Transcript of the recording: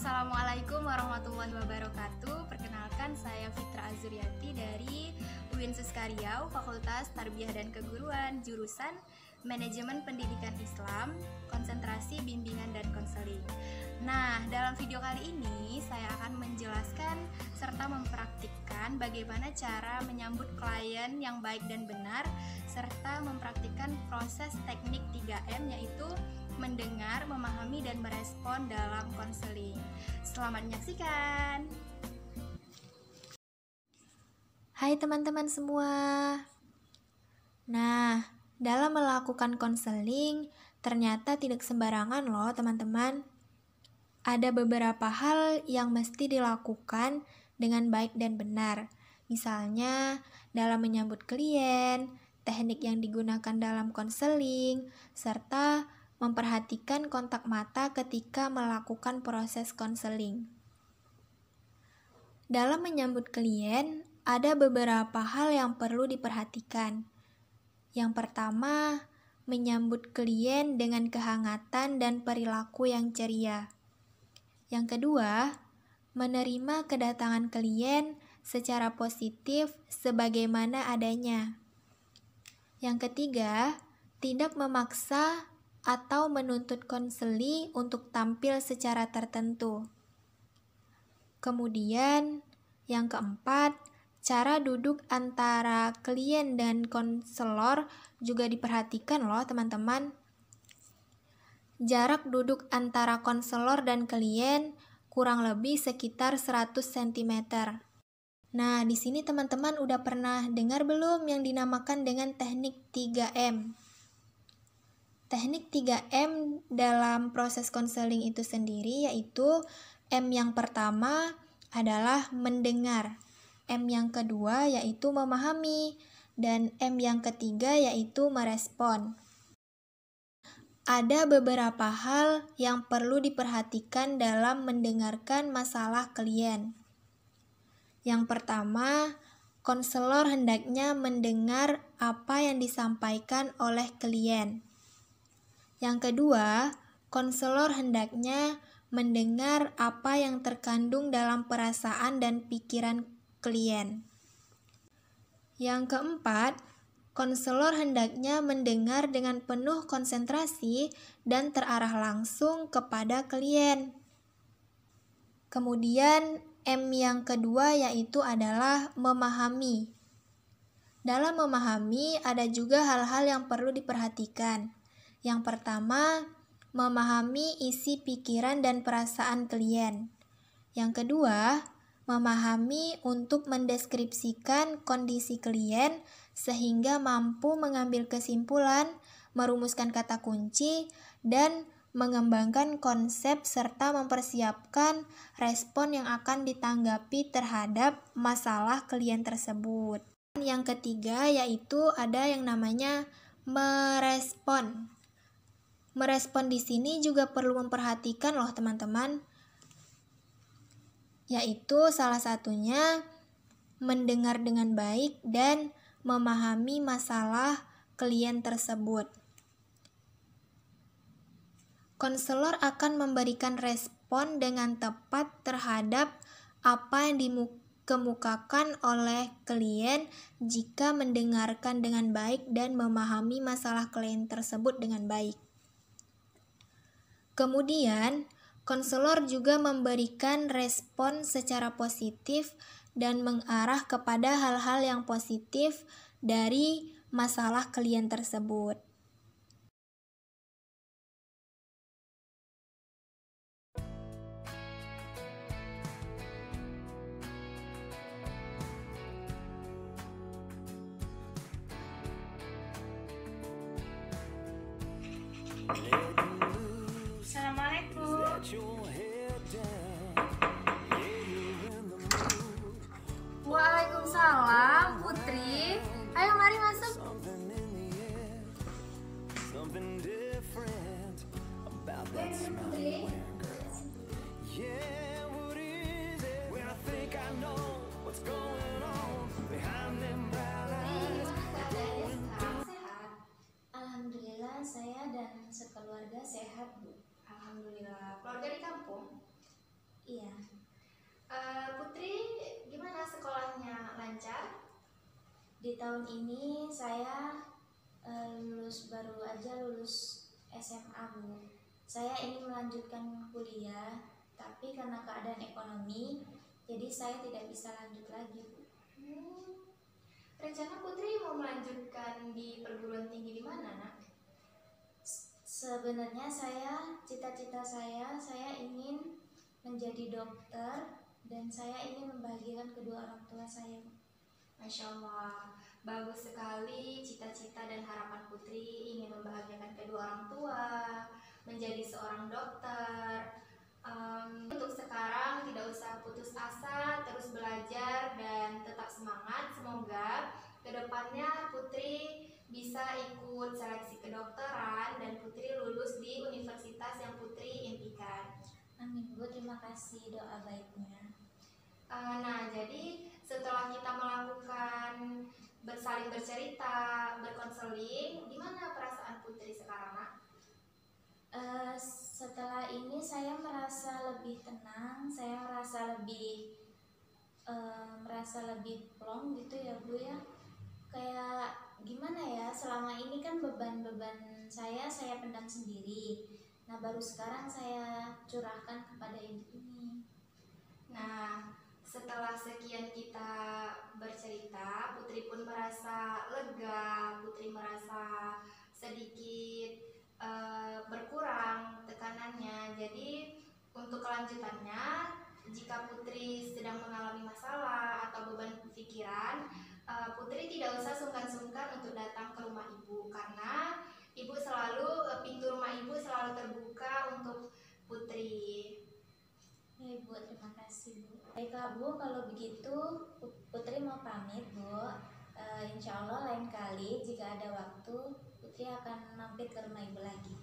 Assalamualaikum warahmatullahi wabarakatuh. Perkenalkan, saya Fitra Azuriati dari UIN Suskariau, Fakultas Tarbiyah dan Keguruan, jurusan Manajemen Pendidikan Islam, konsentrasi bimbingan dan konseling. Nah, dalam video kali ini saya akan menjelaskan serta mempraktikkan bagaimana cara menyambut klien yang baik dan benar, serta mempraktikkan proses teknik 3M, yaitu mendengar, memahami, dan merespon dalam konseling. Selamat menyaksikan. Hai teman-teman semua. Nah, dalam melakukan konseling ternyata tidak sembarangan loh teman-teman. Ada beberapa hal yang mesti dilakukan dengan baik dan benar. Misalnya dalam menyambut klien, teknik yang digunakan dalam konseling, serta memperhatikan kontak mata ketika melakukan proses konseling. Dalam menyambut klien, ada beberapa hal yang perlu diperhatikan. Yang pertama, menyambut klien dengan kehangatan dan perilaku yang ceria. Yang kedua, menerima kedatangan klien secara positif sebagaimana adanya. Yang ketiga, tidak memaksa atau menuntut konseli untuk tampil secara tertentu. Kemudian, yang keempat, cara duduk antara klien dan konselor juga diperhatikan loh teman-teman. Jarak duduk antara konselor dan klien kurang lebih sekitar 100 cm. Nah, di sini teman-teman udah pernah dengar belum yang dinamakan dengan teknik 3M? Teknik 3M dalam proses konseling itu sendiri yaitu M yang pertama adalah mendengar, M yang kedua yaitu memahami, dan M yang ketiga yaitu merespon. Ada beberapa hal yang perlu diperhatikan dalam mendengarkan masalah klien. Yang pertama, konselor hendaknya mendengar apa yang disampaikan oleh klien. Yang kedua, konselor hendaknya mendengar apa yang terkandung dalam perasaan dan pikiran klien. Yang keempat, konselor hendaknya mendengar dengan penuh konsentrasi dan terarah langsung kepada klien. Kemudian, M yang kedua yaitu adalah memahami. Dalam memahami ada juga hal-hal yang perlu diperhatikan. Yang pertama, memahami isi pikiran dan perasaan klien. Yang kedua, memahami untuk mendeskripsikan kondisi klien sehingga mampu mengambil kesimpulan, merumuskan kata kunci, dan mengembangkan konsep serta mempersiapkan respon yang akan ditanggapi terhadap masalah klien tersebut. Yang ketiga yaitu ada yang namanya merespon. Merespon di sini juga perlu memperhatikan loh teman-teman, yaitu salah satunya mendengar dengan baik dan memahami masalah klien tersebut. Konselor akan memberikan respon dengan tepat terhadap apa yang dikemukakan oleh klien jika mendengarkan dengan baik dan memahami masalah klien tersebut dengan baik. Kemudian, konselor juga memberikan respon secara positif dan mengarah kepada hal-hal yang positif dari masalah klien tersebut. Assalamualaikum. Waalaikumsalam, Putri. Ayo mari masuk. Alhamdulillah saya dan sekeluarga sehat, Bu. Alhamdulillah. Keluarga di kampung? Iya. Putri, gimana sekolahnya? Lancar? Di tahun ini saya baru aja lulus SMA, Bu. Saya ingin melanjutkan kuliah, tapi karena keadaan ekonomi, jadi saya tidak bisa lanjut lagi, Bu. Rencana Putri mau melanjutkan di perguruan tinggi di mana, Nak? Sebenarnya cita-cita saya ingin menjadi dokter dan saya ingin membahagiakan kedua orang tua saya, Bu. Masya Allah, bagus sekali cita-cita dan harapan Putri ingin membahagiakan kedua orang tua, menjadi seorang dokter. Untuk sekarang tidak usah putus asa, terus belajar dan tetap semangat. Semoga kedepannya Putri bisa ikut seleksi kedokteran dan Putri lulus di universitas yang Putri impikan. Amin, Bu. Terima kasih doa baiknya. Nah, jadi setelah kita melakukan saling bercerita, berkonseling, gimana perasaan Putri sekarang, Nak? Setelah ini saya merasa lebih tenang, saya merasa lebih plong gitu ya, Bu ya. Kayak gimana ya, selama ini kan beban-beban saya pendam sendiri. Nah, baru sekarang saya curahkan kepada ibu ini. Nah, setelah sekian kita bercerita, Putri pun merasa lega, Putri merasa sedikit berkurang tekanannya. Jadi untuk kelanjutannya, jika Putri sedang mengalami masalah atau beban pikiran, Putri tidak usah sungkan-sungkan untuk datang ke rumah ibu, karena ibu selalu pintu rumah ibu selalu terbuka untuk Putri. Ya, Bu, terima kasih, Bu. Baiklah, Bu, kalau begitu Putri mau pamit, Bu. Insya Allah lain kali jika ada waktu Putri akan mampir ke rumah ibu lagi.